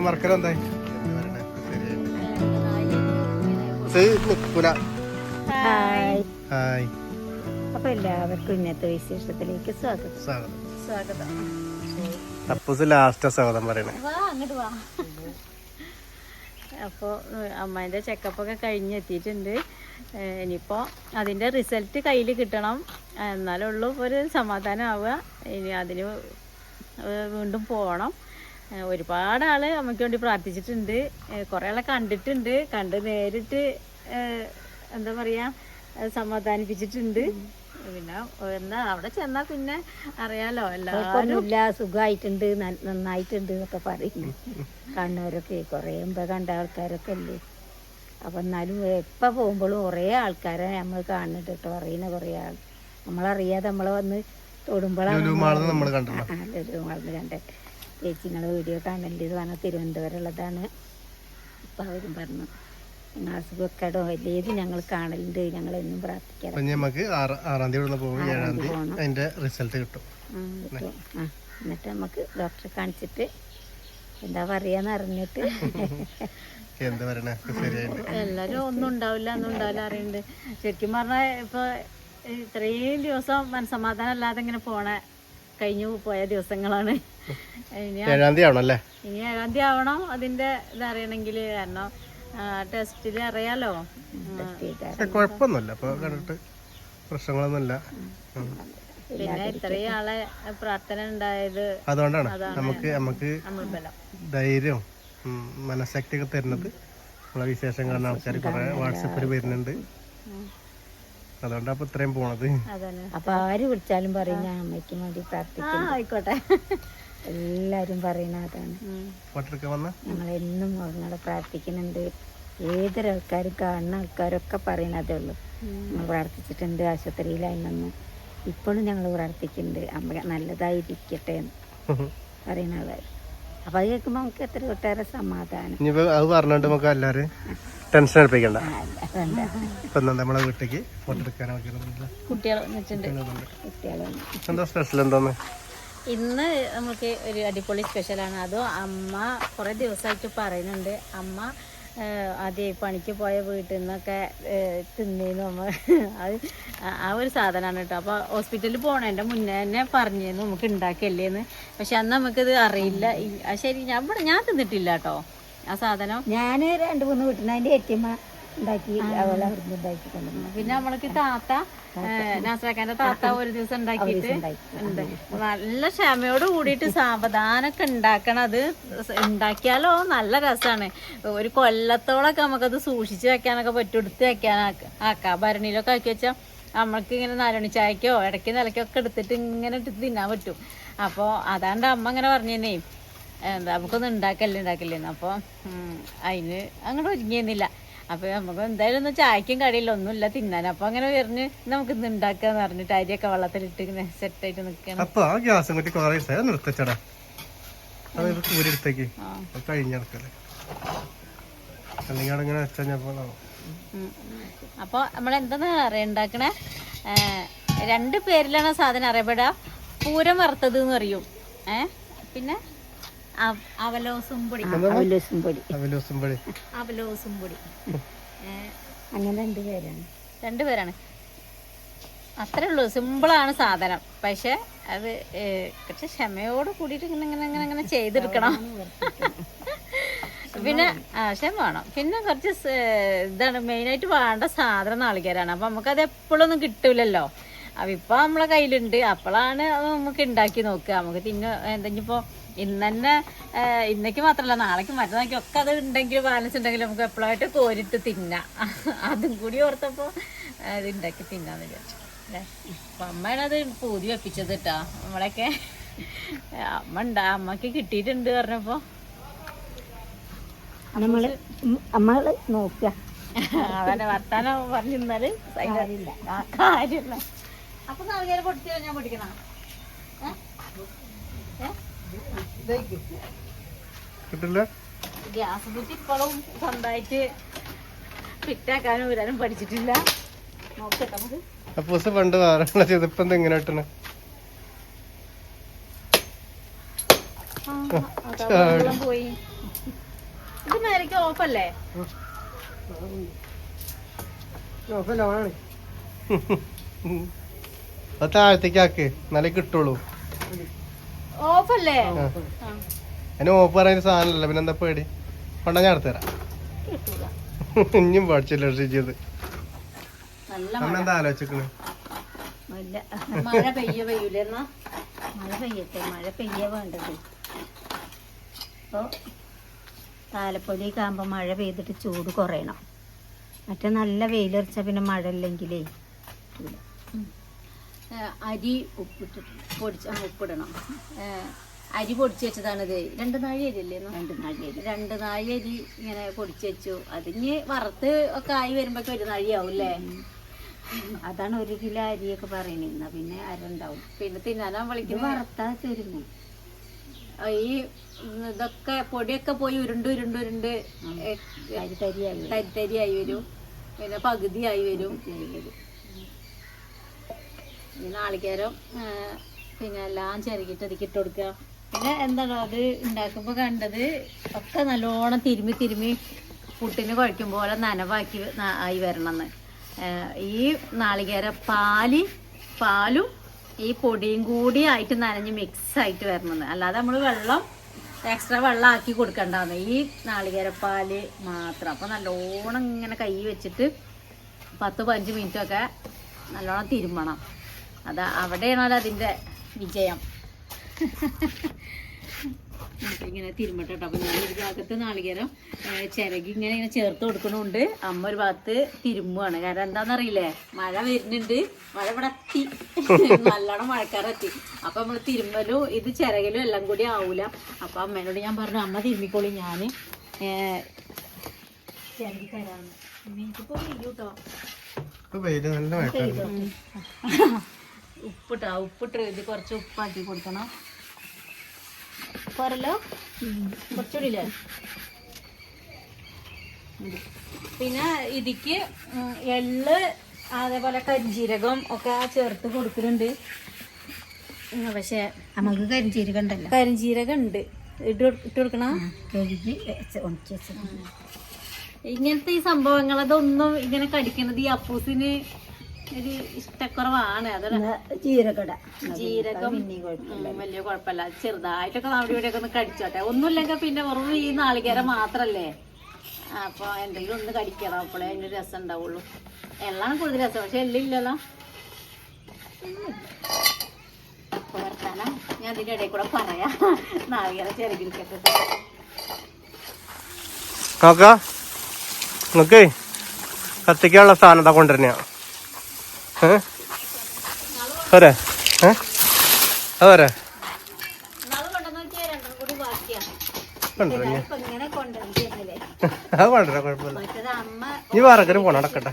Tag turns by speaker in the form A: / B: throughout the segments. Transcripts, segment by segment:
A: മറക്കലെന്തായി
B: അപ്പൊ എല്ലാവർക്കും ഇന്നത്തെ വിശേഷത്തിലേക്ക് സ്വാഗതം.
A: ലാസ്റ്റ് സ്വാഗതം പറയണേ.
B: അങ്ങോട്ട് വാ. അപ്പോൾ അമ്മേൻ്റെ ചെക്കപ്പൊക്കെ കഴിഞ്ഞെത്തിയിട്ടുണ്ട്. ഇനിയിപ്പോൾ അതിൻ്റെ റിസൾട്ട് കയ്യിൽ കിട്ടണം, എന്നാലുള്ളൂ ഒരു സമാധാനം ആവുക. ഇനി അതിന് വീണ്ടും പോകണം. ഒരുപാട് ആൾ അമ്മയ്ക്ക് വേണ്ടി പ്രാർത്ഥിച്ചിട്ടുണ്ട്. കുറേ ആളെ കണ്ടിട്ടുണ്ട്, കണ്ട് നേരിട്ട് എന്താ പറയുക സമാധാനിപ്പിച്ചിട്ടുണ്ട്. പിന്നെ എന്താ അവിടെ ചെന്നാൽ പിന്നെ അറിയാലോ എല്ലാവരും സുഖമായിട്ടുണ്ട്, നന്നായിട്ടുണ്ട് എന്നൊക്കെ പറയുന്നു. കണ്ണവരൊക്കെ കുറേ മുമ്പ് കണ്ട ആൾക്കാരൊക്കെ അല്ലേ. അപ്പം എന്നാലും എപ്പോൾ പോകുമ്പോഴും കുറേ ആൾക്കാരെ നമ്മൾ കാണുന്നുണ്ട് കേട്ടോ. അറിയുന്ന കുറേ ആൾ നമ്മളറിയാതെ നമ്മളെ വന്ന് തൊടുമ്പോഴാണ് ലുലുമാളിന്ന് കണ്ടേ. ചേച്ചി നിങ്ങളെ വീഡിയോ കാണലുണ്ട്, ഇത് പറഞ്ഞാൽ തിരുവനന്തപുരം ഉള്ളതാണ്. അപ്പം അവരും പറഞ്ഞു നിങ്ങളെ അസുഖക്കടോ ഏത് ഞങ്ങൾ കാണലുണ്ട്, ഞങ്ങൾ എന്നും പ്രാർത്ഥിക്കാം. എന്നിട്ട് നമുക്ക് ഡോക്ടറെ കാണിച്ചിട്ട് എന്താ പറയാന്ന് അറിഞ്ഞിട്ട് എല്ലാരും ഒന്നും ഉണ്ടാവില്ല അറിയണ്ട്. ശരിക്കും പറഞ്ഞാൽ ഇപ്പൊ ഇത്രയും ദിവസം മനസമാധാനം അല്ലാതെ ഇങ്ങനെ കഴിഞ്ഞു പോയ ദിവസങ്ങളാണ്. ഇനി 7-ാം തീയതി ആവണം അതിന്റെ ഇതറിയണമെങ്കിൽ. കാരണം ടെസ്റ്റില് അറിയാലോ.
A: കുഴപ്പമൊന്നുമില്ല, പ്രശ്നങ്ങളൊന്നുമില്ല.
B: പിന്നെ ഇത്രയും ആളെ പ്രാർത്ഥന ഉണ്ടായത്
A: അതുകൊണ്ടാണ് നമുക്ക് ധൈര്യം മനഃശക്തി ഒക്കെ തരുന്നത്. നമ്മളെ വിശേഷം കാണുന്ന ആൾക്കാർ കുറെ വാട്സപ്പിൽ വരുന്നുണ്ട്. അതുകൊണ്ടാ ഇത്രയും പോണത്.
B: അപ്പൊ ആര് വിളിച്ചാലും പറയുന്ന അമ്മയ്ക്ക് വേണ്ടി പ്രാർത്ഥിക്കും. ആയിക്കോട്ടെ, എല്ലാരും പറയുന്ന അതാണ്. ഞങ്ങളെന്നും നിങ്ങളെ പ്രാർത്ഥിക്കുന്നുണ്ട്. ഏതൊരാൾക്കാരും കാണുന്ന ആൾക്കാരൊക്കെ പറയുന്നതേ ഉള്ളൂ, നമ്മൾ പ്രാർത്ഥിച്ചിട്ടുണ്ട്, ആശുപത്രിയിലായിരുന്നു. ഇപ്പോഴും ഞങ്ങൾ പ്രാർത്ഥിക്കുന്നുണ്ട് അമ്മ നല്ലതായിരിക്കട്ടെ എന്ന് പറയുന്ന ആൾക്കാർ. അപ്പൊ അത് കേൾക്കുമ്പോ നമുക്ക് എത്ര ഒട്ടേറെ സമാധാനം.
A: അത് പറഞ്ഞിട്ട് നമുക്ക് എല്ലാരും ടെൻഷൻ എടുപ്പിക്കണ്ട. നമ്മളെ വീട്ടിലേക്ക് കുട്ടികൾ
B: ഇന്ന് നമുക്ക് ഒരു അടിപൊളി സ്പെഷ്യലാണ്. അതും അമ്മ കുറേ ദിവസമായിട്ട് പറയുന്നുണ്ട്. അമ്മ ആദ്യം പണിക്ക് പോയ വീട്ടിൽ നിന്നൊക്കെ തിന്നേന്നു അമ്മ. അത് ആ ഒരു സാധനമാണ് കേട്ടോ. അപ്പോൾ ഹോസ്പിറ്റലിൽ പോണതിൻ്റെ മുന്നേ തന്നെ പറഞ്ഞിരുന്നു നമുക്ക് ഉണ്ടാക്കിയല്ലേന്ന്. പക്ഷെ അന്ന് നമുക്കിത് അറിയില്ല. ശരി, ഞാൻ തിന്നിട്ടില്ല കേട്ടോ ആ സാധനം. ഞാൻ 2-3 വീട്ടിൽ നിന്ന് അതിൻ്റെ ഏറ്റിയമ്മ ഉണ്ടാക്കി അവളെ അവിടുന്ന് ഉണ്ടാക്കി കൊണ്ടുവന്നു. പിന്നെ നമ്മൾക്ക് താത്ത നാസറാക്കാൻ്റെ താത്ത ഒരു ദിവസം ഉണ്ടാക്കിയിട്ട് ഉണ്ട്. നല്ല ക്ഷമയോട് കൂടിയിട്ട് സാവധാനമൊക്കെ ഉണ്ടാക്കണം. അത് ഉണ്ടാക്കിയാലോ നല്ല രസമാണ്. ഒരു കൊല്ലത്തോളൊക്കെ നമുക്കത് സൂക്ഷിച്ച് വെക്കാനൊക്കെ പറ്റും, എടുത്ത് ആക്കാം. ഭരണിയിലൊക്കെ ആക്കി വെച്ചാൽ നമ്മൾക്ക് ഇങ്ങനെ 4 മണി ചായക്കോ ഇടയ്ക്ക് നിലയ്ക്കൊക്കെ എടുത്തിട്ട് ഇങ്ങനെ ഇട്ട് തിന്നാൻ പറ്റും. അപ്പോൾ അതാണ്ട് അമ്മ ഇങ്ങനെ പറഞ്ഞേ എന്താ നമുക്കൊന്നും ഉണ്ടാക്കല്ലേന്ന്. അപ്പോൾ അതിന് അങ്ങോട്ട് ഒരുങ്ങിയിരുന്നില്ല. അപ്പോൾ നമുക്ക് എന്തായാലും ഒന്ന് ചായക്കും കടിയില്ല, ഒന്നുമില്ല തിന്നാൻ. അപ്പോൾ അങ്ങനെ പറഞ്ഞ് നമുക്ക് ഇന്ന് ഉണ്ടാക്കാന്ന് പറഞ്ഞിട്ട് അരിയൊക്കെ വെള്ളത്തിലിട്ട് ഇങ്ങനെ സെറ്റായിട്ട് നിൽക്കണം. അപ്പോൾ നമ്മളെന്താ ഉണ്ടാക്കണേ, 2 പേരിലാണ് സാധനം അറിയപ്പെടുക. പൂരം വറുത്തത് എന്ന് പറയും, പിന്നെ അവലോസും പൊടി അങ്ങനെ 2 പേരാണ്. അത്രേ ഉള്ളൂ, സിമ്പിളാണ് സാധനം. പക്ഷെ അത് കുറച്ച് ക്ഷമയോട് കൂടിയിട്ട് ഇങ്ങനെ ചെയ്തെടുക്കണം. പിന്നെ ക്ഷമ വേണം. പിന്നെ കുറച്ച് ഇതാണ് മെയിനായിട്ട് വേണ്ട സാധനം നാളികേരാണ്. അപ്പം നമുക്കത് എപ്പോഴൊന്നും കിട്ടൂലല്ലോ. അപ്പം ഇപ്പം നമ്മളെ കയ്യിലുണ്ട്, അപ്പോഴാണ് നമുക്ക് ഉണ്ടാക്കി നോക്കുക. നമുക്ക് എന്തെങ്കിലിപ്പോൾ ഇന്ന് തന്നെ ഇന്നേക്ക് മാത്രമല്ല നാളേക്ക് മറ്റന്നാൾക്ക് ഒക്കെ അത് ഉണ്ടെങ്കിൽ ബാലൻസ് ഉണ്ടെങ്കിൽ നമുക്ക് എപ്പോഴായിട്ട് കോരിട്ട് തിന്നാം. അതും കൂടി ഓർത്തപ്പോൾ അത് ഉണ്ടാക്കി തിന്നാന്ന് വിചാരിച്ചു അല്ലേ. അപ്പം അമ്മയാണ് അത് പൂതി വെപ്പിച്ചത് കേട്ടോ. നമ്മളൊക്കെ അമ്മക്ക് കിട്ടിയിട്ടുണ്ട് പറഞ്ഞപ്പോൾ നമ്മള് നോക്കുക. അതന്നെ വർത്താനം പറഞ്ഞിരുന്നാല് കാര്യമില്ല. അപ്പൊ നാളികേരം പൊട്ടിച്ചോ, ഞാൻ പൊട്ടിക്കണം. ഗ്യാസ് കുറ്റി ഇപ്പോഴും സ്വന്തമായിട്ട് ഫിറ്റാക്കാനും വരാനും പഠിച്ചിട്ടില്ല. നോക്കട്ടെ നമുക്ക്.
A: പണ്ട് വേറെ ചെയ്തപ്പോ എങ്ങനെ
B: വെള്ളം പോയി. ഇത് നേരക്ക് ഓഫല്ലേ?
A: അത് താഴത്തേക്ക് ആക്ക് എന്നാലേ കിട്ടുള്ളൂ.
B: ഓഫല്ലേ?
A: അതിന് ഓഫ് പറയുന്ന സാധനമല്ല, പിന്നെ എന്താ പേടി? കൊണ്ടാ ഞാൻ അടുത്ത് തരാം. ഇനിയും പഠിച്ചില്ല ചെയ്ത്. അമ്മ എന്താ ആലോചിക്കണ്?
B: മഴ പെയ്യൂലെന്നാ? മഴ പെയ്യട്ടെ, മഴ പെയ്യ വേണ്ടത്. അപ്പൊ താലപ്പൊലിയൊക്കെ ആകുമ്പോ മഴ പെയ്തിട്ട് ചൂട് കുറയണം. മറ്റേ നല്ല വെയിലറിച്ച പിന്നെ മഴ ഇല്ലെങ്കിലേ അരി ഉപ്പിടണം. അരി പൊടിച്ച് വെച്ചതാണിത്. 2 നാഴി അരിയല്ലേ? 2 നാഴി അരി ഇങ്ങനെ പൊടിച്ച് വെച്ചു. അതിന് വറുത്ത് ഒക്കെ ആയി വരുമ്പോ 1 നാഴിയാവും അല്ലേ? അതാണ് 1 കിലോ അരിയൊക്കെ പറയണിന്ന. പിന്നെ അരണ്ടാവും. പിന്നെ തിന്നാനാ വിളിക്കുന്നത് വറുത്താ ചുരുങ്ങും. ഈ ഇതൊക്കെ പൊടിയൊക്കെ പോയി ഉരുണ്ട് തരിയായി വരും. പിന്നെ പകുതിയായി വരും. ഈ നാളികേരം പിന്നെ എല്ലാം ചിരകിട്ട് അതിക്ക് ഇട്ട് കൊടുക്കുക. പിന്നെ എന്താണ് അത് ഉണ്ടാക്കുമ്പോൾ കണ്ടത് ഒക്കെ നല്ലോണം തിരുമ്മി പുട്ടിന് കുഴക്കും പോലെ നനവാക്കി ആയി വരണമെന്ന്. ഈ നാളികേര പാലും ഈ പൊടിയും കൂടി ആയിട്ട് നനഞ്ഞ് മിക്സ് ആയിട്ട് വരണമെന്ന്. അല്ലാതെ നമ്മൾ എക്സ്ട്രാ വെള്ളം ആക്കി കൊടുക്കണ്ടാന്ന്. ഈ നാളികേരപ്പാല് മാത്രം. അപ്പം നല്ലോണം ഇങ്ങനെ കൈ വെച്ചിട്ട് 10-15 മിനിറ്റൊക്കെ നല്ലോണം തിരുമ്മണം. അവിടെയാണല്ലോ അതിൻ്റെ വിജയം. ഇങ്ങനെ തിരുമ്മട്ടെ കേട്ടോ. അപ്പം ഞാൻ ഒരു ഭാഗത്ത് നാളികേരം ചിരകി ഇങ്ങനെ ചേർത്ത് കൊടുക്കണുണ്ട്. അമ്മ ഒരു ഭാഗത്ത് തിരുമ്മുവാണ്. കാരണം എന്താണെന്നറിയില്ലേ, മഴ വരുന്നുണ്ട്. മഴ ഇവിടെ എത്തി, നല്ലോണം മഴക്കാരെത്തി. അപ്പം നമ്മൾ തിരുമ്മലും ഇത് ചിരകലും എല്ലാം കൂടി ആവൂല. അപ്പം അമ്മേനോട് ഞാൻ പറഞ്ഞു, അമ്മ തിരുമ്മിക്കോളി, ഞാൻ ചിരകി തരാമെന്ന്. എനിക്കിപ്പോൾ കേട്ടോ ഉപ്പിട്ട് ഇത് കുറച്ച് ഉപ്പാക്കി കൊടുക്കണം. പോരല്ലോ? കുറച്ചുകൂടിയില്ലേ? പിന്നെ ഇതിക്ക് എള്ള് അതേപോലെ കരിഞ്ജീരകം ഒക്കെ ചേർത്ത് കൊടുക്കുന്നുണ്ട്. പക്ഷെ നമുക്ക് കരിഞ്ജീരകം ഉണ്ടല്ലോ. കരിഞ്ജീരകം ഉണ്ട്, ഇട്ട് കൊടുക്കണം. ഇങ്ങനത്തെ ഈ സംഭവങ്ങൾ അതൊന്നും ഇങ്ങനെ കടിക്കണത് ഈ അപ്പൂസിന് ഒരു ഇഷ്ടക്കുറവാണ്. അതൊരു ജീരകം വലിയ കുഴപ്പമില്ല. ചെറുതായിട്ടൊക്കെ അവിടെ ഇവിടെയൊക്കെ ഒന്ന് കടിച്ചോട്ടെ. ഒന്നുമില്ലെങ്കിൽ പിന്നെ വെറും ഈ നാളികേരം മാത്രല്ലേ. അപ്പൊ എന്തെങ്കിലും ഒന്ന് കടിക്കണം, അപ്പോഴേ അതിന്റെ രസം ഉണ്ടാവുള്ളൂ. എള്ളാണ് കൂടുതൽ രസം, പക്ഷെ എള്ളില്ലല്ലോ. വർത്താനം ഞാൻ അതിന്റെ ഇടയിൽ കൂടെ പറയാം. നാളികേരം ചെറുകിരിക്കട്ടെ.
A: നിങ്ങക്ക് കത്തിക്കാനുള്ള സാധനം എന്താ കൊണ്ടുവരുന്ന? പോരെ? അതുപോരെ? അത് കൊണ്ടുവരാ, കുഴപ്പമില്ല. നീ വേറെ പോണ നടക്കട്ടെ.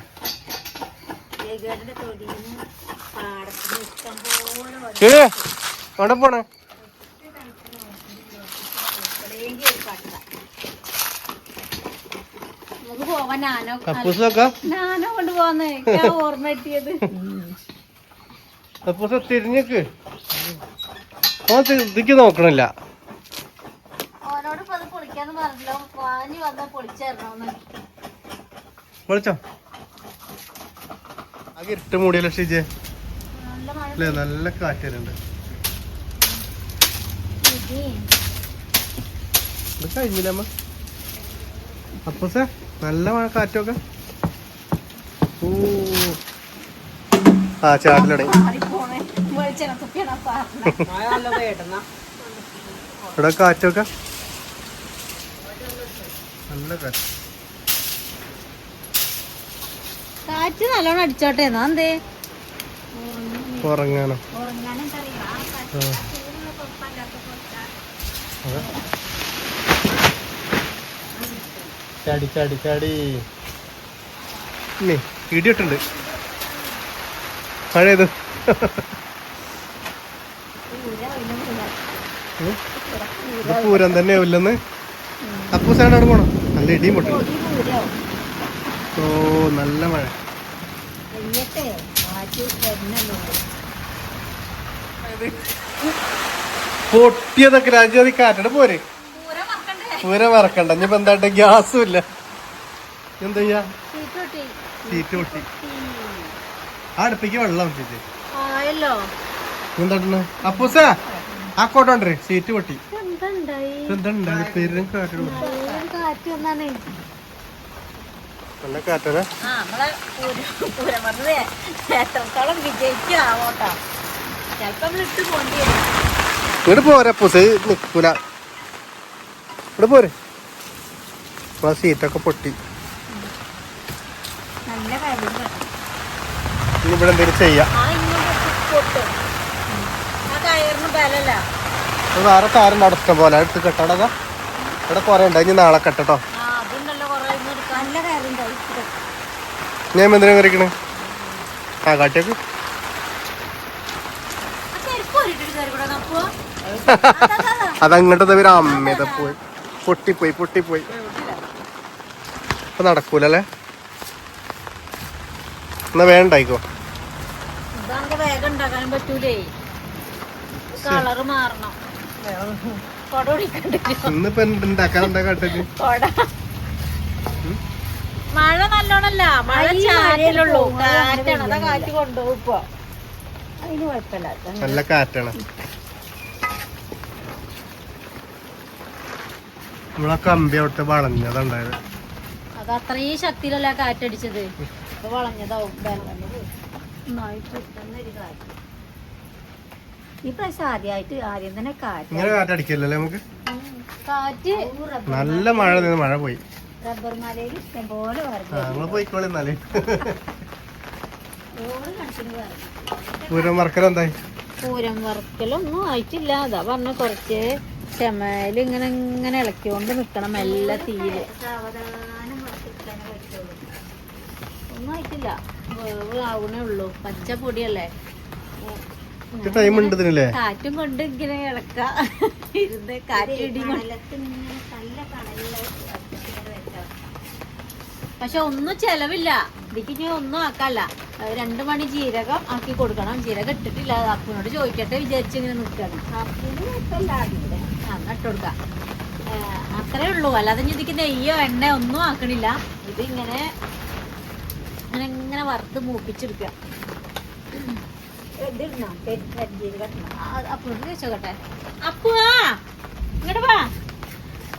A: എവിടെ പോണേ?
B: നാനോ കൊണ്ട് പോന്നേ ഓർമ്മ എത്തിയത്.
A: തിരിഞ്ഞേക്ക് ഇതിക്ക് നോക്കണില്ല.
B: ഓനോട് പൊളിക്കാന്ന് പറഞ്ഞല്ലോ. വാങ്ങി വന്നാ പൊളിച്ചേരണോന്ന്.
A: പൊളിച്ചോ? ആകെ ഇരുട്ട് മൂടിയല്ലോ ഷീജെ. അല്ലേ, നല്ല കാറ്റ് വരുന്നുണ്ട്. ഇത് കഴിഞ്ഞില്ല അമ്മ. അപ്പൊ സാർ നല്ല മഴ കാറ്റൊക്കെ. ചാട്ടിലടേ ഇവിടെ കാറ്റൊക്കെ നല്ല കാറ്റ്.
B: കാറ്റ് നല്ലോണം അടിച്ചോട്ടെ. എന്തേ
A: ഉറങ്ങാനോ? ചാടി ചാടി ചാടി ഇടിയിട്ടുണ്ട്. മഴയത് പൂരം തന്നെ ഇല്ലെന്ന്. അപ്പൂസാണ് അവിടെ പോണം. നല്ല ഇടിയും പൊട്ടും. ഓ നല്ല മഴ. പൊട്ടിയതൊക്കെ രാജ്യം കാറ്റട പോരെ പൂര മറക്കണ്ട ഇനിയിപ്പോ എന്താ ഗ്യാസും ഇല്ല എന്താ ചെയ്യാ സീറ്റ് പൊട്ടി ആ അടുപ്പിക്ക് വെള്ളം എന്താ അപ്പൂസ ആ കോട്ടോണ്ടേ സീറ്റ് പൊട്ടി എന്താ പേരും കാറ്റ് നല്ല കാറ്റതാ
B: എത്രത്തോളം വിജയിക്കാവോട്ടോ ചിലപ്പോ ഇട്ട് പോണ്ടി വരും.
A: ഇങ്ങോട്ട് പോരെ അപ്പൂസ നിക്കൂല ഇവിടെ പോരെ ആ സീറ്റൊക്കെ പൊട്ടി
B: നല്ല കാര്യം
A: ഇനി ഇവിടെ എന്തെങ്കിലും ചെയ്യാം വേറെ താരം നടത്തം പോലെ എടുത്ത് കെട്ടടാ ഇവിടെ കൊറേ ഉണ്ട് ഇനി നാളെ കെട്ടോ ഞാൻ എന്തിനാ കറിക്കണേ ആ കാട്ടിയൊക്കെ അതങ്ങോട്ടത് പേര് അമ്മേത പോയി പൊട്ടിപ്പോയി ഇപ്പൊ നടക്കൂലല്ലേ എന്നാ വേണ്ടായിക്കോ
B: വേഗം ഉണ്ടാക്കാനും പറ്റൂലേ കളറ് മാറണം
A: ഇന്നിപ്പോ ഉണ്ടാക്കാൻ കാട്ടല്
B: മഴ നല്ലോണല്ല മഴ ചാറ്റലുള്ളൂ കാറ്റാണ് അതാ കാറ്റ് കൊണ്ടുപോകും ഇപ്പൊ അതിന് കുഴപ്പമില്ല
A: നല്ല കാറ്റാണ് നമ്മളെ കമ്പി അവിടുത്തെ വളഞ്ഞതുണ്ടായത്
B: അത് അത്രയും ശക്തിയിലല്ല കാറ്റടിച്ചത് ഇപ്പൊ വളഞ്ഞതാവും ഈ പ്രാവശ്യം ആദ്യം തന്നെ
A: ഇങ്ങനെ കാറ്റടിക്കല്ലേ നമുക്ക്
B: കാറ്റ്
A: നല്ല മഴ നിന്ന് മഴ പോയി
B: റബ്ബർ മലയിൽ ഇഷ്ടം പോലെ
A: നമ്മള് പോയിക്കോളി എന്നാലേ പൂരം വറക്കൽ എന്തായി
B: പൂരം വറക്കലൊന്നും ആയിട്ടില്ല അതാ പറഞ്ഞ കുറച്ച് ക്ഷമയില് ഇങ്ങനെ ഇളക്കിക്കൊണ്ട് നിക്കണം എല്ലാ തീര് ഒന്നും ആയിട്ടില്ല വേവ് ആവണേ ഉള്ളൂ പച്ച പൊടിയല്ലേ
A: ടൈം ഉണ്ട് ഇതിനല്ലേ
B: കാറ്റും കൊണ്ട് ഇങ്ങനെ ഇളക്ക ഇരുന്ന് കാറ്റിടി പക്ഷെ ഒന്നും ചെലവില്ല ഇതിക്ക് ഞാൻ ഒന്നും ആക്കല്ല 2 മണി ജീരകം ആക്കി കൊടുക്കണം ജീരകം ഇട്ടിട്ടില്ല അപ്പനോട് ചോദിക്കട്ടെ വിചാരിച്ച് ഇങ്ങനെ നിൽക്കണം ഇട്ടുകൊടുക്കാം അത്രേ ഉള്ളൂ അല്ലാതെ ഇതിക്ക് നെയ്യോ എണ്ണ ഒന്നും ആക്കണില്ല ഇത് ഇങ്ങനെ ഇങ്ങനെ വറുത്ത് മൂപ്പിച്ചെടുക്കുക അപ്പനോട് ചോദിച്ചോട്ടെ അപ്പുവാ ഇങ്ങോട്ട് വാ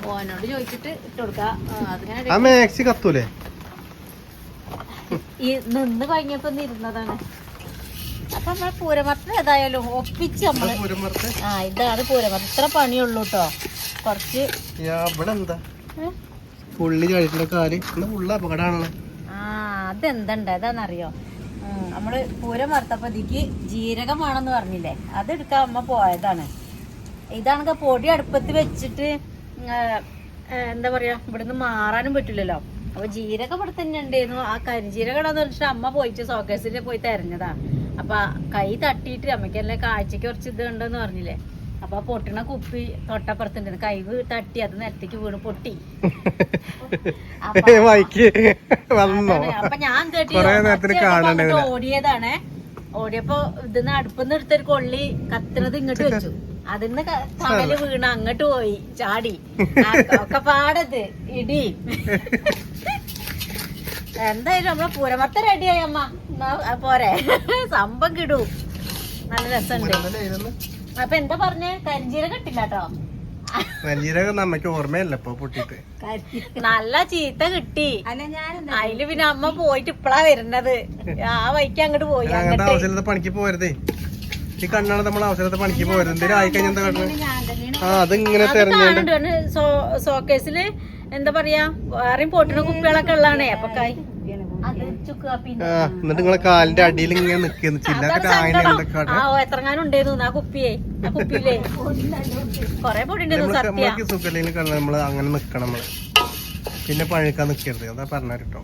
B: ഓനോട് ചോദിച്ചിട്ട് ഇട്ടുകൊടുക്ക ഈ നിന്ന് കഴിഞ്ഞപ്പോ ഇരുന്നതാണ് അപ്പൊ നമ്മളെ പൂരമർത്തിന് ഏതായാലും ഒപ്പിച്ച് നമ്മള് ഇതാണ് പൂരമർത്ത് ഇത്ര പണിയുള്ളൂ കേട്ടോ കുറച്ച് അതെന്തുണ്ട് അതാന്നറിയോ നമ്മള് പൂരം വറുത്തപ്പോ ഇതിക്ക് ജീരകം വേണമെന്ന് പറഞ്ഞില്ലേ അതെടുക്കാൻ അമ്മ പോയതാണ് ഇതാണെങ്കിൽ പൊടി അടുപ്പത്ത് വെച്ചിട്ട് എന്താ പറയാ ഇവിടുന്ന് മാറാനും പറ്റില്ലല്ലോ അപ്പൊ ജീരകം ഇവിടെ തന്നെ ഉണ്ടായിരുന്നു ആ കരിജീരകടാന്ന് വെച്ചിട്ട് അമ്മ പോയിട്ട് സോക്കേസിൽ പോയി തെരഞ്ഞതാ അപ്പൊ കൈ തട്ടിയിട്ട് അമ്മയ്ക്കല്ലേ കാഴ്ചക്ക് കുറച്ച് ഇത് ഉണ്ടെന്ന് പറഞ്ഞില്ലേ അപ്പൊ പൊട്ടണ കുപ്പി തൊട്ടപ്പുറത്തുണ്ടായിരുന്നു കൈ തട്ടി അത് നിലത്തേക്ക് വീണ് പൊട്ടി അപ്പൊ ഞാൻ കേട്ടി ഓടിയതാണ് ഓടിയപ്പോ ഇതിന്ന് അടുപ്പിന്ന് എടുത്തൊരു കൊള്ളി കത്തുന്നത് ഇങ്ങോട്ട് വെച്ചു അതിന്ന് തണല് വീണ് അങ്ങോട്ട് പോയി ചാടി ഒക്കെ പാടത് ഇടി എന്തായാലും നമ്മളെ പൂരമത്ത റെഡിയായി അമ്മ പോരെ സംഭവം കിടൂ നല്ല രസമുണ്ട് അപ്പൊ എന്താ പറഞ്ഞേ കരിഞ്ചീരകം ഇട്ടില്ല കേട്ടോ
A: കരിഞ്ചീരകം നമ്മക്ക് ഓർമ്മയല്ല ഇപ്പൊ പൊട്ടിട്ട്
B: നല്ല ചീത്ത കിട്ടി അതില് പിന്നെ അമ്മ പോയിട്ട് ഇപ്പളാ വരുന്നത് ആ വൈക്ക് അങ്ങോട്ട് പോയി
A: പണിക്ക് പോരുതേ ഈ കണ്ണാണ് നമ്മൾ അവസരത്തെ പണിക്ക് പോയത് എന്തെങ്കിലും ആയിക്കഴിഞ്ഞ എന്താ കണ്ടത് അതിങ്ങനെ തെരഞ്ഞു
B: സോക്കേസില് എന്താ പറയാ വേറെയും പൊട്ടണ കുപ്പികളൊക്കെ ഉള്ളതാണേ അപ്പൊ
A: എന്നിട്ട് നിങ്ങളെ കാലിന്റെ അടിയിൽ ഇങ്ങനെ നിക്കുന്നു
B: എത്രങ്ങാനും ഉണ്ടായിരുന്നു ആ കുപ്പിയെ ആ കുപ്പിയിലേ കൊറേ പൊടി ഉണ്ടായിരുന്നു
A: സുഖലയിൽ കണ്ടാൽ നമ്മള് അങ്ങനെ നിക്കണം നമ്മള് പിന്നെ പഴുക്കാൻ നിക്കരുത് അതാ പറഞ്ഞ കേട്ടോ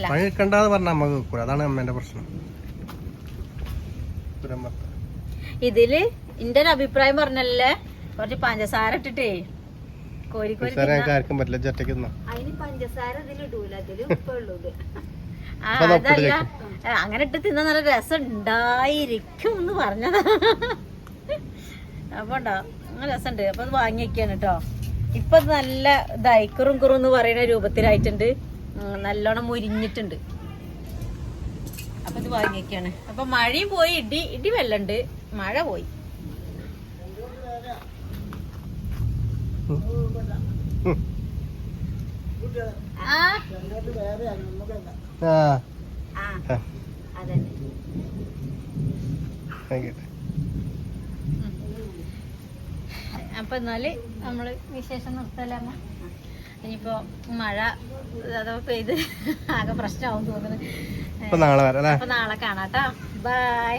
A: പഴുക്കണ്ടെന്ന് പറഞ്ഞ അമ്മ കേൾക്കൂല അതാണ് അമ്മേന്റെ പ്രശ്നം
B: ഇതില് എന്റെ ഒരു അഭിപ്രായം പറഞ്ഞല്ലേ കുറച്ച് പഞ്ചസാര ഇട്ടിട്ടേ കോരിക്കോരി അതിന് പഞ്ചസാര ഇതിലിടൂല അതില് ഉപ്പുള്ളത് അതല്ല അങ്ങനെ ഇട്ട് തിന്നാൻ നല്ല രസം ഉണ്ടായിരിക്കും എന്ന് പറഞ്ഞതാ അപ്പൊ ഉണ്ടോ നല്ല രസമുണ്ട്. അപ്പൊ അത് വാങ്ങി വെക്കാണ് കേട്ടോ. ഇപ്പൊ നല്ല ഇതായി കുറും കുറും എന്ന് പറയുന്ന രൂപത്തിലായിട്ടുണ്ട്. നല്ലോണം മുരിഞ്ഞിട്ടുണ്ട്. അപ്പൊ ഇത് വാങ്ങി വെക്കാണ്. അപ്പൊ മഴയും പോയി, ഇടി വെള്ളണ്ട്, മഴ പോയി. അപ്പൊ എന്നാല് നമ്മള് വിശേഷം നിർത്തല്ലേ അമ്മ? ഇനിയിപ്പോ മഴ അഥവാ പെയ്ത് ആകെ പ്രശ്നമാവും തോന്നുന്നു.
A: അപ്പൊ നാളെ വരാം.
B: അപ്പൊ നാളെ കാണാട്ടോ. ബൈ.